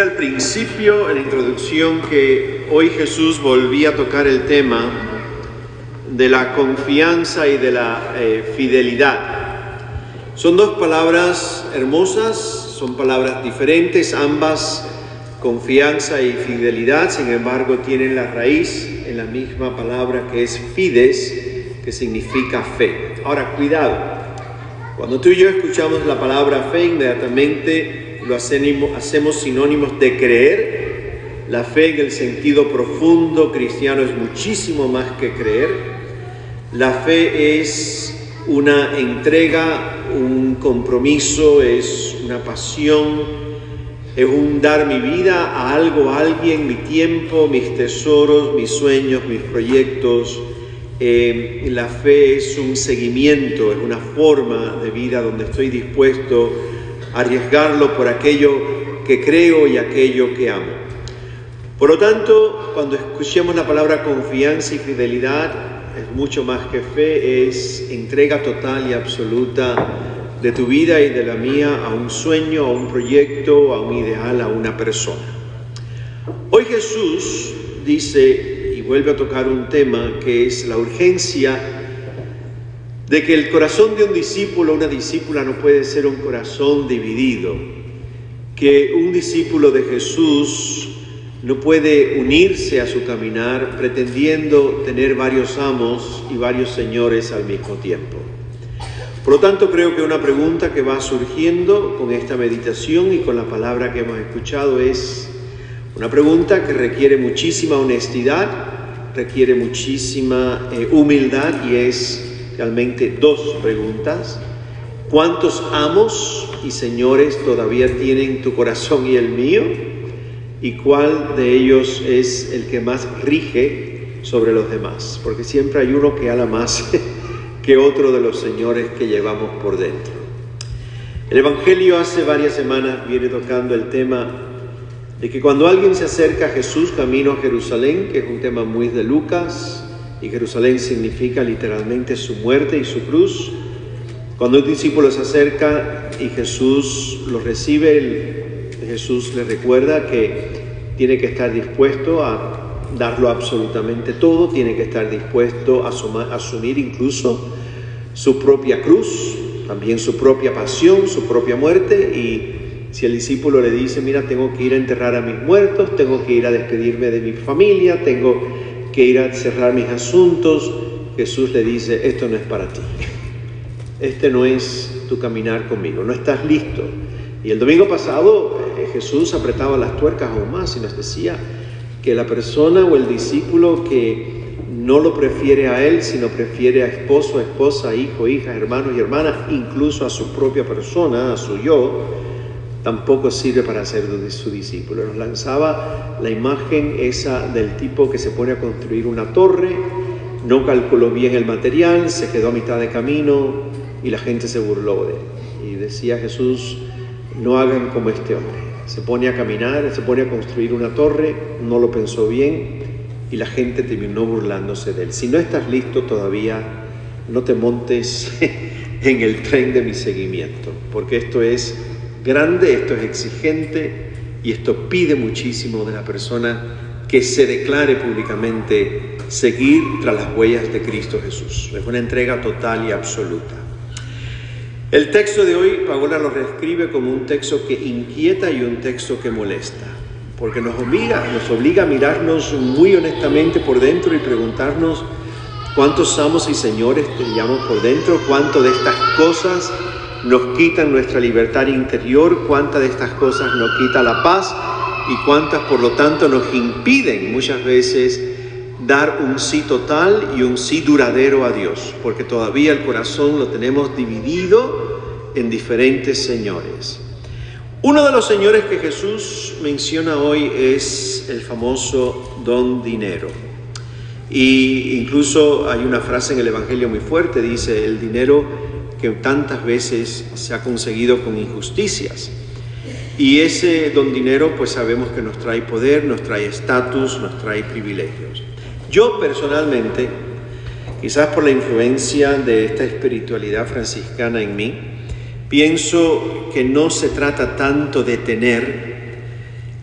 Al principio, en la introducción, que hoy Jesús volvía a tocar el tema de la confianza y de la fidelidad. Son dos palabras hermosas, son palabras diferentes, ambas confianza y fidelidad, sin embargo tienen la raíz en la misma palabra que es fides, que significa fe. Ahora, cuidado, cuando tú y yo escuchamos la palabra fe, inmediatamente lo hacemos sinónimos de creer. La fe en el sentido profundo cristiano es muchísimo más que creer. La fe es una entrega, un compromiso, es una pasión, es un dar mi vida a algo, a alguien, mi tiempo, mis tesoros, mis sueños, mis proyectos. La fe es un seguimiento, es una forma de vida donde estoy dispuesto a arriesgarlo por aquello que creo y aquello que amo. Por lo tanto, cuando escuchemos la palabra confianza y fidelidad, es mucho más que fe, es entrega total y absoluta de tu vida y de la mía a un sueño, a un proyecto, a un ideal, a una persona. Hoy Jesús dice y vuelve a tocar un tema que es la urgencia de que el corazón de un discípulo, una discípula, no puede ser un corazón dividido, que un discípulo de Jesús no puede unirse a su caminar pretendiendo tener varios amos y varios señores al mismo tiempo. Por lo tanto, creo que una pregunta que va surgiendo con esta meditación y con la palabra que hemos escuchado es una pregunta que requiere muchísima honestidad, requiere muchísima humildad, y es realmente dos preguntas. ¿Cuántos amos y señores todavía tienen tu corazón y el mío? ¿Y cuál de ellos es el que más rige sobre los demás? Porque siempre hay uno que habla más que otro de los señores que llevamos por dentro. El Evangelio hace varias semanas viene tocando el tema de que cuando alguien se acerca a Jesús camino a Jerusalén, que es un tema muy de Lucas, y Jerusalén significa literalmente su muerte y su cruz. Cuando un discípulo se acerca y Jesús lo recibe, Jesús le recuerda que tiene que estar dispuesto a darlo absolutamente todo, tiene que estar dispuesto a asumir incluso su propia cruz, también su propia pasión, su propia muerte. Y si el discípulo le dice, mira, tengo que ir a enterrar a mis muertos, tengo que ir a despedirme de mi familia, tengo que ir a cerrar mis asuntos, Jesús le dice, esto no es para ti. Este no es tu caminar conmigo, no estás listo. Y el domingo pasado Jesús apretaba las tuercas aún más y nos decía que la persona o el discípulo que no lo prefiere a él, sino prefiere a esposo, esposa, hijo, hija, hermanos y hermanas, incluso a su propia persona, a su yo, tampoco sirve para ser su discípulo. Nos lanzaba la imagen esa del tipo que se pone a construir una torre, no calculó bien el material, se quedó a mitad de camino y la gente se burló de él. Y decía Jesús, no hagan como este hombre. Se pone a caminar, se pone a construir una torre, no lo pensó bien y la gente terminó burlándose de él. Si no estás listo todavía, no te montes en el tren de mi seguimiento, porque esto es grande, esto es exigente y esto pide muchísimo de la persona que se declare públicamente seguir tras las huellas de Cristo Jesús. Es una entrega total y absoluta. El texto de hoy, Paola lo reescribe como un texto que inquieta y un texto que molesta, porque nos obliga a mirarnos muy honestamente por dentro y preguntarnos cuántos amos y señores teníamos por dentro, cuánto de estas cosas nos quitan nuestra libertad interior, cuántas de estas cosas nos quita la paz y cuántas por lo tanto nos impiden muchas veces dar un sí total y un sí duradero a Dios, porque todavía el corazón lo tenemos dividido en diferentes señores. Uno de los señores que Jesús menciona hoy es el famoso don dinero. Y incluso hay una frase en el Evangelio muy fuerte, dice, el dinero que tantas veces se ha conseguido con injusticias. Y ese don dinero, pues sabemos que nos trae poder, nos trae estatus, nos trae privilegios. Yo personalmente, quizás por la influencia de esta espiritualidad franciscana en mí, pienso que no se trata tanto de tener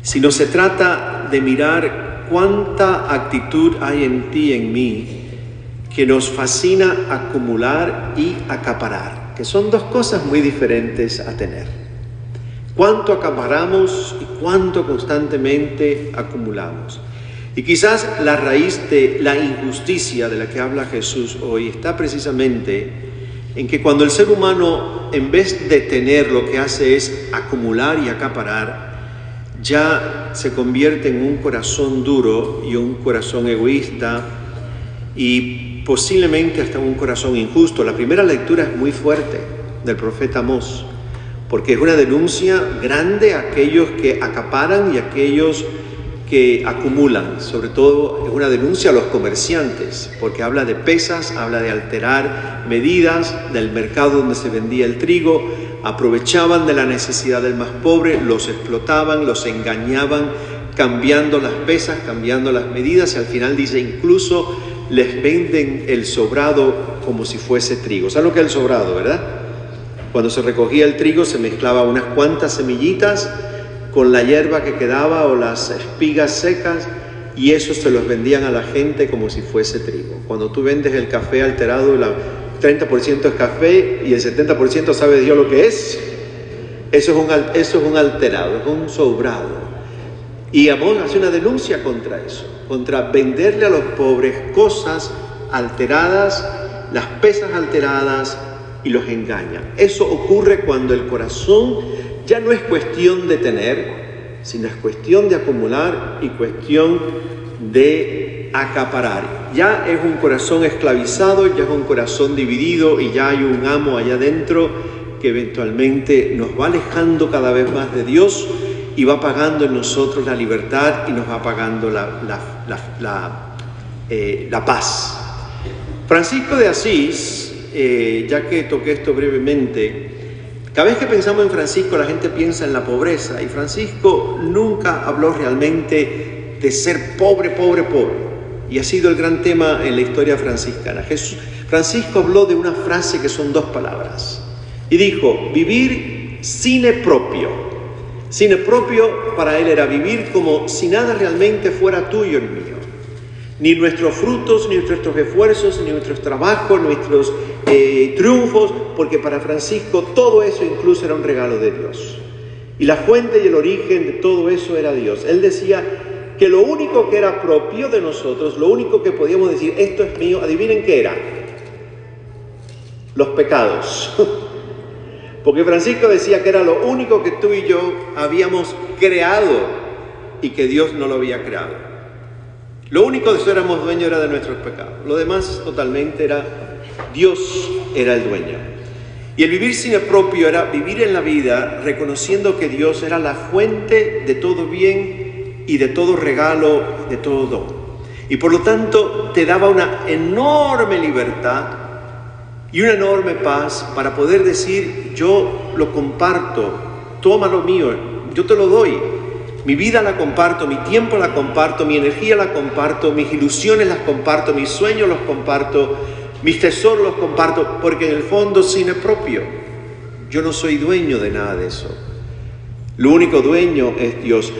sino se trata de mirar cuánta actitud hay en ti y en mí que nos fascina acumular y acaparar, que son dos cosas muy diferentes a tener. Cuánto acaparamos y cuánto constantemente acumulamos. Y quizás la raíz de la injusticia de la que habla Jesús hoy está precisamente en que cuando el ser humano, en vez de tener, lo que hace es acumular y acaparar, ya se convierte en un corazón duro y un corazón egoísta y posiblemente hasta un corazón injusto. La primera lectura es muy fuerte del profeta Amós, porque es una denuncia grande a aquellos que acaparan y a aquellos que acumulan. Sobre todo es una denuncia a los comerciantes, porque habla de pesas, habla de alterar medidas del mercado donde se vendía el trigo, aprovechaban de la necesidad del más pobre, los explotaban, los engañaban, cambiando las pesas, cambiando las medidas, y al final dice incluso les venden el sobrado como si fuese trigo. ¿Saben lo que es el sobrado, verdad? Cuando se recogía el trigo se mezclaba unas cuantas semillitas con la hierba que quedaba o las espigas secas, y eso se los vendían a la gente como si fuese trigo. Cuando tú vendes el café alterado, el 30% es café y el 70% sabe Dios lo que es. Eso es un alterado, es un sobrado. Y Amós hace una denuncia contra eso, contra venderle a los pobres cosas alteradas, las pesas alteradas, y los engaña. Eso ocurre cuando el corazón ya no es cuestión de tener, sino es cuestión de acumular y cuestión de acaparar. Ya es un corazón esclavizado, ya es un corazón dividido y ya hay un amo allá adentro que eventualmente nos va alejando cada vez más de Dios y va apagando en nosotros la libertad y nos va apagando la paz. Francisco de Asís, ya que toqué esto brevemente, cada vez que pensamos en Francisco la gente piensa en la pobreza, y Francisco nunca habló realmente de ser pobre, y ha sido el gran tema en la historia franciscana. Francisco habló de una frase que son dos palabras, y dijo: vivir sine propio. Sine propio para él era vivir como si nada realmente fuera tuyo ni mío. Ni nuestros frutos, ni nuestros esfuerzos, ni nuestros trabajos, nuestros triunfos, porque para Francisco todo eso incluso era un regalo de Dios. Y la fuente y el origen de todo eso era Dios. Él decía que lo único que era propio de nosotros, lo único que podíamos decir, esto es mío, adivinen qué era: los pecados. Porque Francisco decía que era lo único que tú y yo habíamos creado y que Dios no lo había creado. Lo único de eso éramos dueños era de nuestros pecados. Lo demás totalmente era Dios era el dueño. Y el vivir sine propio era vivir en la vida reconociendo que Dios era la fuente de todo bien y de todo regalo, de todo don. Y por lo tanto te daba una enorme libertad y una enorme paz para poder decir: yo lo comparto, toma lo mío, yo te lo doy. Mi vida la comparto, mi tiempo la comparto, mi energía la comparto, mis ilusiones las comparto, mis sueños los comparto, mis tesoros los comparto, porque en el fondo sine propio. Yo no soy dueño de nada de eso. Lo único dueño es Dios.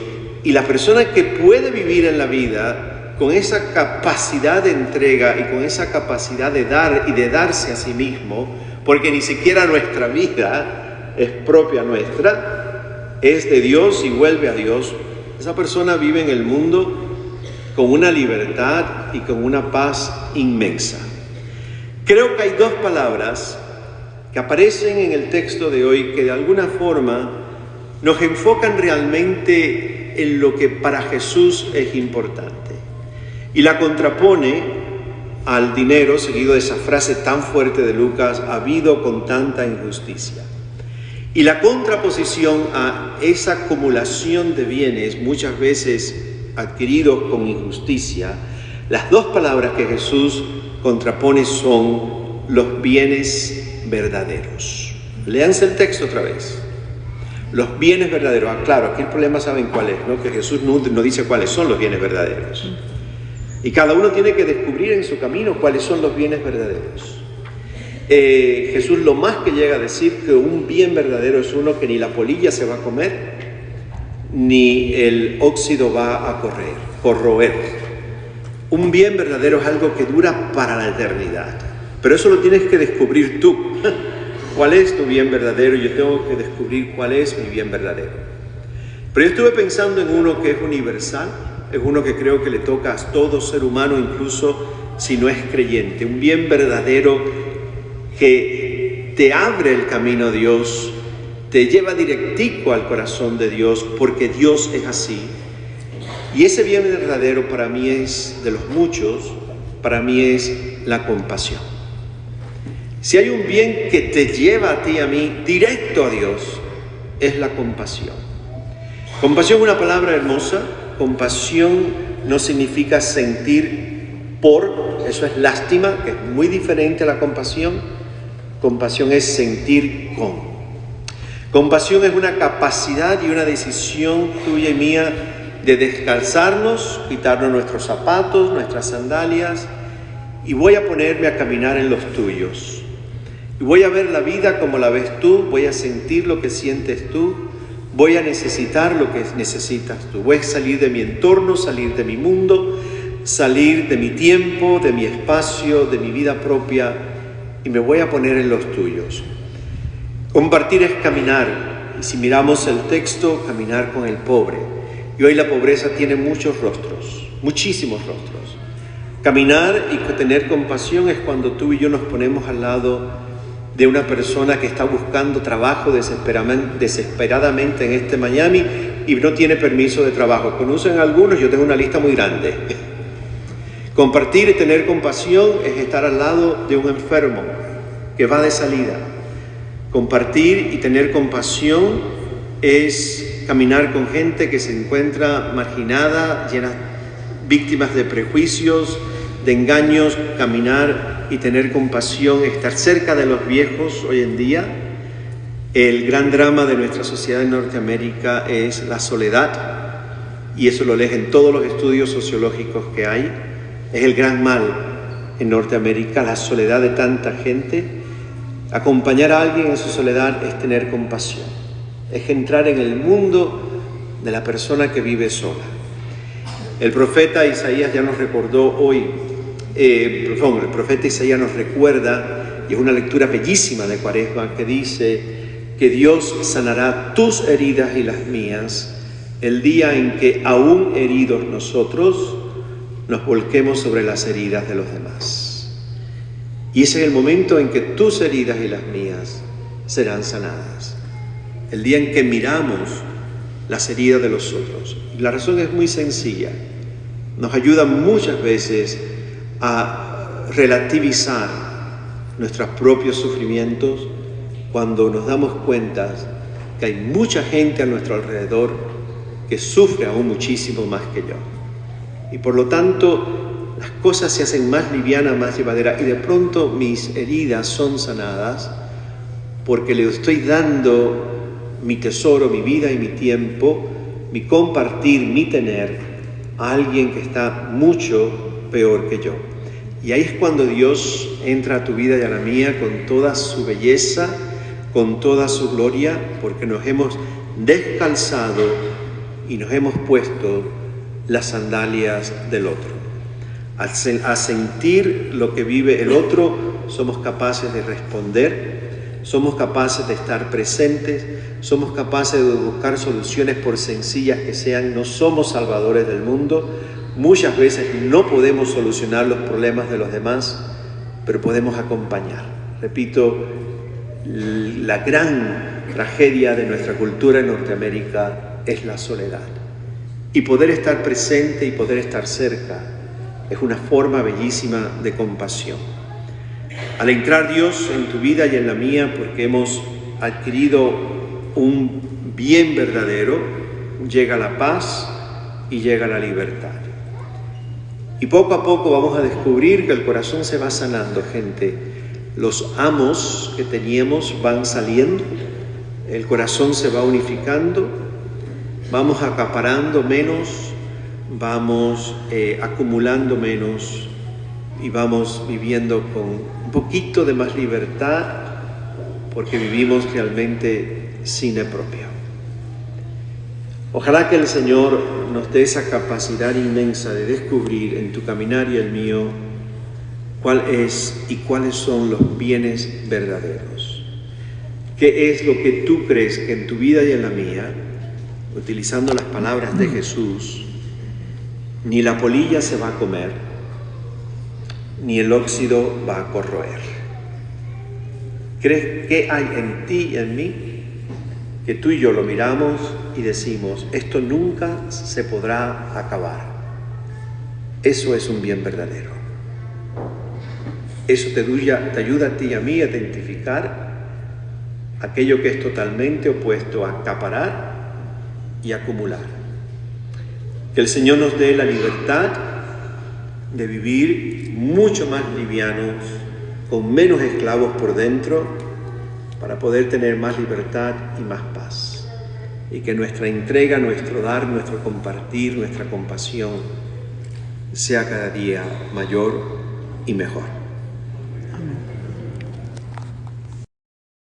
Y la persona que puede vivir en la vida con esa capacidad de entrega y con esa capacidad de dar y de darse a sí mismo, porque ni siquiera nuestra vida es propia nuestra, es de Dios y vuelve a Dios, esa persona vive en el mundo con una libertad y con una paz inmensa. Creo que hay dos palabras que aparecen en el texto de hoy que de alguna forma nos enfocan realmente en lo que para Jesús es importante. Y la contrapone al dinero, seguido de esa frase tan fuerte de Lucas: ha habido con tanta injusticia. Y la contraposición a esa acumulación de bienes, muchas veces adquiridos con injusticia, las dos palabras que Jesús contrapone son los bienes verdaderos. Léanse el texto otra vez. Los bienes verdaderos. Claro, aquí el problema saben cuál es, ¿no? Que Jesús no dice cuáles son los bienes verdaderos. Y cada uno tiene que descubrir en su camino cuáles son los bienes verdaderos. Jesús lo más que llega a decir que un bien verdadero es uno que ni la polilla se va a comer, ni el óxido va a corroer. Un bien verdadero es algo que dura para la eternidad, pero eso lo tienes que descubrir tú. ¿Cuál es tu bien verdadero? Yo tengo que descubrir cuál es mi bien verdadero. Pero yo estuve pensando en uno que es universal, es uno que creo que le toca a todo ser humano, incluso si no es creyente. Un bien verdadero que te abre el camino a Dios, te lleva directico al corazón de Dios, porque Dios es así. Y ese bien verdadero para mí es, de los muchos, para mí es la compasión. Si hay un bien que te lleva a ti y a mí directo a Dios, es la compasión. Compasión es una palabra hermosa. Compasión no significa sentir por, eso es lástima, que es muy diferente a la compasión. Compasión es sentir con. Compasión es una capacidad y una decisión tuya y mía de descalzarnos, quitarnos nuestros zapatos, nuestras sandalias, y voy a ponerme a caminar en los tuyos. Y voy a ver la vida como la ves tú, voy a sentir lo que sientes tú, voy a necesitar lo que necesitas tú. Voy a salir de mi entorno, salir de mi mundo, salir de mi tiempo, de mi espacio, de mi vida propia, y me voy a poner en los tuyos. Compartir es caminar, y si miramos el texto, caminar con el pobre. Y hoy la pobreza tiene muchos rostros, muchísimos rostros. Caminar y tener compasión es cuando tú y yo nos ponemos al lado de una persona que está buscando trabajo desesperadamente en este Miami y no tiene permiso de trabajo. ¿Conocen algunos? Yo tengo una lista muy grande. Compartir y tener compasión es estar al lado de un enfermo que va de salida. Compartir y tener compasión es caminar con gente que se encuentra marginada, víctimas de prejuicios, de engaños, caminar y tener compasión, estar cerca de los viejos hoy en día. El gran drama de nuestra sociedad en Norteamérica es la soledad, y eso lo lees en todos los estudios sociológicos que hay. Es el gran mal en Norteamérica, la soledad de tanta gente. Acompañar a alguien en su soledad es tener compasión, es entrar en el mundo de la persona que vive sola. El profeta Isaías ya nos recordó hoy, el profeta Isaías nos recuerda, y es una lectura bellísima de Cuaresma, que dice que Dios sanará tus heridas y las mías el día en que, aún heridos nosotros, nos volquemos sobre las heridas de los demás. Y ese es el momento en que tus heridas y las mías serán sanadas. El día en que miramos las heridas de los otros. Y la razón es muy sencilla. Nos ayuda muchas veces a relativizar nuestros propios sufrimientos cuando nos damos cuenta que hay mucha gente a nuestro alrededor que sufre aún muchísimo más que yo. Y por lo tanto, las cosas se hacen más livianas, más llevaderas, y de pronto mis heridas son sanadas porque le estoy dando mi tesoro, mi vida y mi tiempo, mi compartir, mi tener a alguien que está mucho peor que yo. Y ahí es cuando Dios entra a tu vida y a la mía con toda su belleza, con toda su gloria, porque nos hemos descalzado y nos hemos puesto las sandalias del otro. Al sentir lo que vive el otro, somos capaces de responder, somos capaces de estar presentes, somos capaces de buscar soluciones por sencillas que sean. No somos salvadores del mundo. Muchas veces no podemos solucionar los problemas de los demás, pero podemos acompañar. Repito, la gran tragedia de nuestra cultura en Norteamérica es la soledad. Y poder estar presente y poder estar cerca es una forma bellísima de compasión. Al entrar Dios en tu vida y en la mía, porque hemos adquirido un bien verdadero, llega la paz y llega la libertad. Y poco a poco vamos a descubrir que el corazón se va sanando, gente. Los amos que teníamos van saliendo, el corazón se va unificando, vamos acaparando menos, vamos acumulando menos y vamos viviendo con un poquito de más libertad, porque vivimos realmente cine propio. Ojalá que el Señor nos dé esa capacidad inmensa de descubrir en tu caminar y el mío cuál es y cuáles son los bienes verdaderos. ¿Qué es lo que tú crees que en tu vida y en la mía, utilizando las palabras de Jesús, ni la polilla se va a comer, ni el óxido va a corroer? ¿Crees que hay en ti y en mí que tú y yo lo miramos y decimos, esto nunca se podrá acabar? Eso es un bien verdadero. Eso te ayuda a ti y a mí a identificar aquello que es totalmente opuesto a acaparar y acumular. Que el Señor nos dé la libertad de vivir mucho más livianos, con menos esclavos por dentro, para poder tener más libertad y más paz. Y que nuestra entrega, nuestro dar, nuestro compartir, nuestra compasión sea cada día mayor y mejor.